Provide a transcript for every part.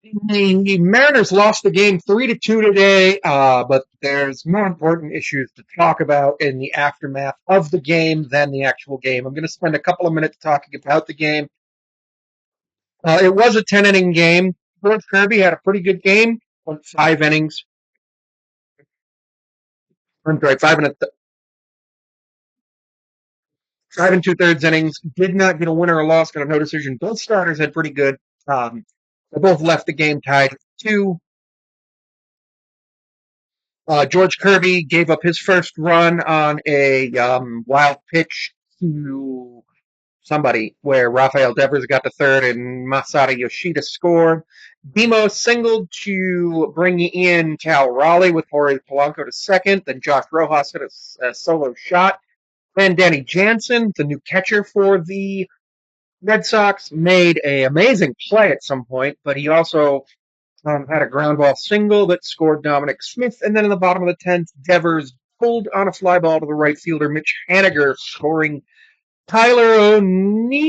The Mariners lost the game 3-2 today, but there's more important issues to talk about in the aftermath of the game than the actual game. I'm going to spend a couple of minutes talking about the game. It was a 10-inning game. George Kirby had a pretty good game. Went 5 innings. I'm sorry, 5 and 2/3 innings. Did not get a winner or loss. Got a no decision. Both starters had pretty good. Um, they both left the game tied at 2. George Kirby gave up his first run on a wild pitch to somebody where Rafael Devers got to third and Masada Yoshida scored. Demo singled to bring in Cal Raleigh with Jorge Polanco to second. Then Josh Rojas hit a solo shot. And Danny Jansen, the new catcher for the Red Sox, made an amazing play at some point, but he also had a ground ball single that scored Dominic Smith, and then in the bottom of the 10th, Devers pulled on a fly ball to the right fielder, Mitch Haniger, scoring Tyler O'Neill.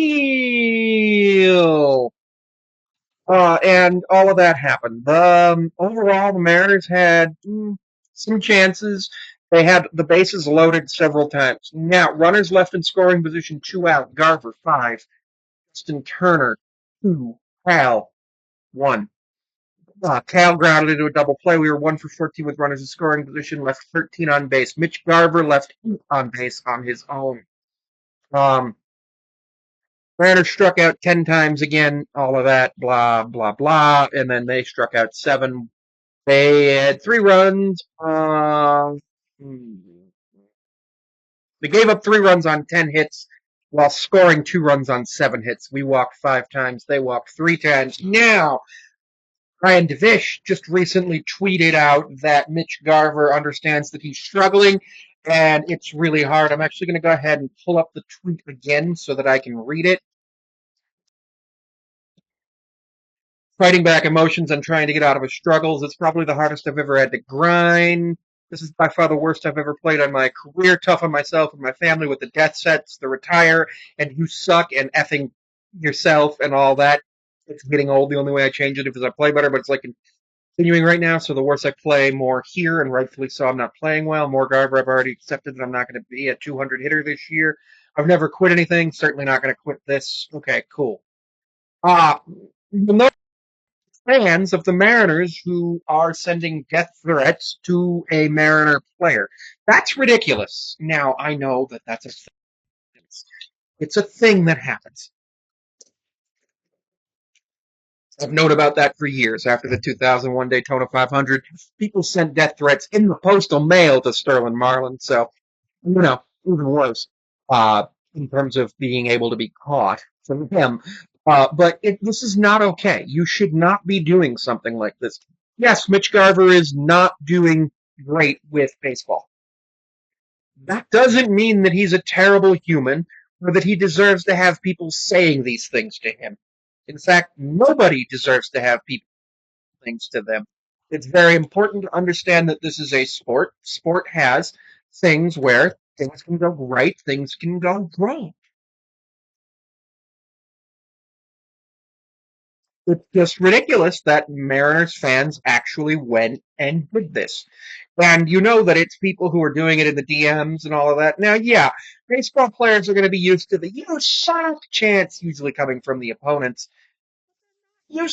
And all of that happened. Overall, the Mariners had some chances. They had the bases loaded several times. Now, runners left in scoring position, 2 out. Garver, 5. Justin Turner, 2. Hal, 1. Cal grounded into a double play. We were 1 for 14 with runners in scoring position, left 13 on base. Mitch Garver left 8 on base on his own. Mariners struck out 10 times again, all of that, blah, blah, blah. And then they struck out 7. They had 3 runs. They gave up 3 runs on 10 hits while scoring 2 runs on 7 hits. We walked 5 times. They walked 3 times. Now, Ryan DeVish just recently tweeted out that Mitch Garver understands that he's struggling and it's really hard. I'm actually going to go ahead and pull up the tweet again so that I can read it. Fighting back emotions and trying to get out of his struggles. It's probably the hardest I've ever had to grind. This is by far the worst I've ever played on my career. Tough on myself and my family with the death sets, the retire, and you suck and effing yourself and all that. It's getting old. The only way I change it is I play better, but it's like continuing right now. So the worse I play, more here, and rightfully so. I'm not playing well. More Garver. I've already accepted that I'm not going to be a 200 hitter this year. I've never quit anything. Certainly not going to quit this. Okay, cool. The fans of the Mariners who are sending death threats to a Mariner player. That's ridiculous. Now, I know that that's a thing. It's a thing that happens. I've known about that for years. After the 2001 Daytona 500, people sent death threats in the postal mail to Sterling Marlin. So, even worse in terms of being able to be caught from him. But this is not okay. You should not be doing something like this. Yes, Mitch Garver is not doing great with baseball. That doesn't mean that he's a terrible human or that he deserves to have people saying these things to him. In fact, nobody deserves to have people saying things to them. It's very important to understand that this is a sport. Sport has things where things can go right, things can go wrong. It's just ridiculous that Mariners fans actually went and did this. And you know that it's people who are doing it in the DMs and all of that. Now, yeah, baseball players are going to be used to the, soft chants usually coming from the opponents. You're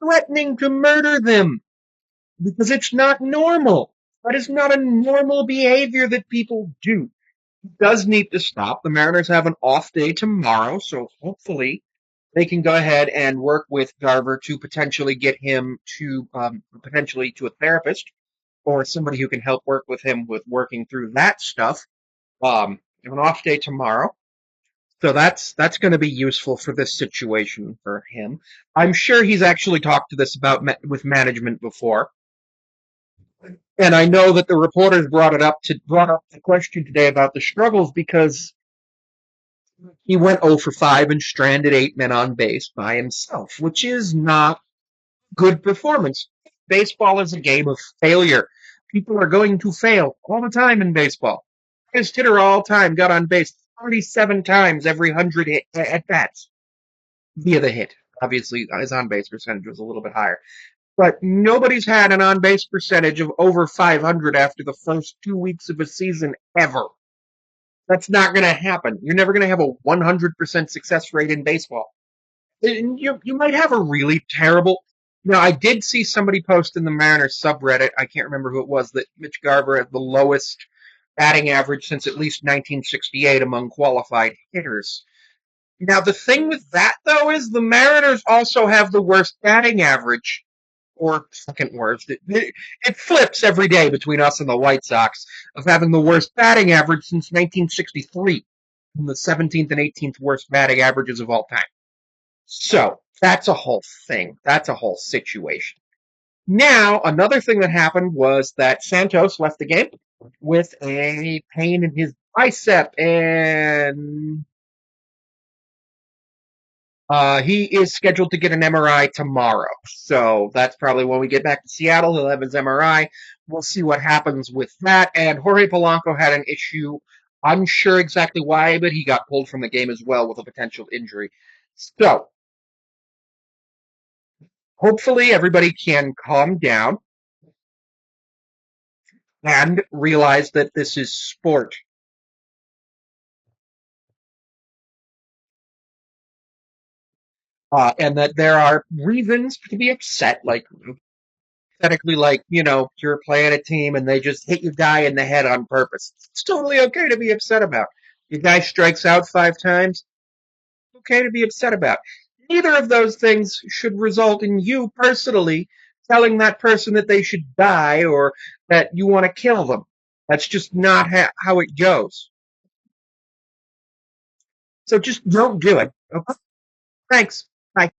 threatening to murder them because it's not normal. That is not a normal behavior that people do. It does need to stop. The Mariners have an off day tomorrow, so hopefully they can go ahead and work with Garver to potentially get him to potentially to a therapist or somebody who can help work with him with working through that stuff. An off day tomorrow, so that's going to be useful for this situation for him. I'm sure he's actually talked to this about with management before, and I know that the reporters brought up the question today about the struggles because he went 0 for 5 and stranded 8 men on base by himself, which is not good performance. Baseball is a game of failure. People are going to fail all the time in baseball. His hitter all time got on base 37 times every 100 at bats via the hit. Obviously, his on base percentage was a little bit higher. But nobody's had an on base percentage of over 500 after the first 2 weeks of a season ever. That's not going to happen. You're never going to have a 100% success rate in baseball. And you might have a really terrible. Now, I did see somebody post in the Mariners subreddit, I can't remember who it was, that Mitch Garver had the lowest batting average since at least 1968 among qualified hitters. Now, the thing with that, though, is the Mariners also have the worst batting average, or second worst. It flips every day between us and the White Sox of having the worst batting average since 1963, and the 17th and 18th worst batting averages of all time. So that's a whole thing. That's a whole situation. Now, another thing that happened was that Santos left the game with a pain in his bicep, and he is scheduled to get an MRI tomorrow. So that's probably when we get back to Seattle. He'll have his MRI. We'll see what happens with that. And Jorge Polanco had an issue. Unsure exactly why, but he got pulled from the game as well with a potential injury. So hopefully everybody can calm down and realize that this is sport. And that there are reasons to be upset, like hypothetically, like, you're playing a team and they just hit your guy in the head on purpose. It's totally okay to be upset about. Your guy strikes out 5 times, okay to be upset about. Neither of those things should result in you personally telling that person that they should die or that you want to kill them. That's just not how it goes. So just don't do it. Okay? Thanks. Bye.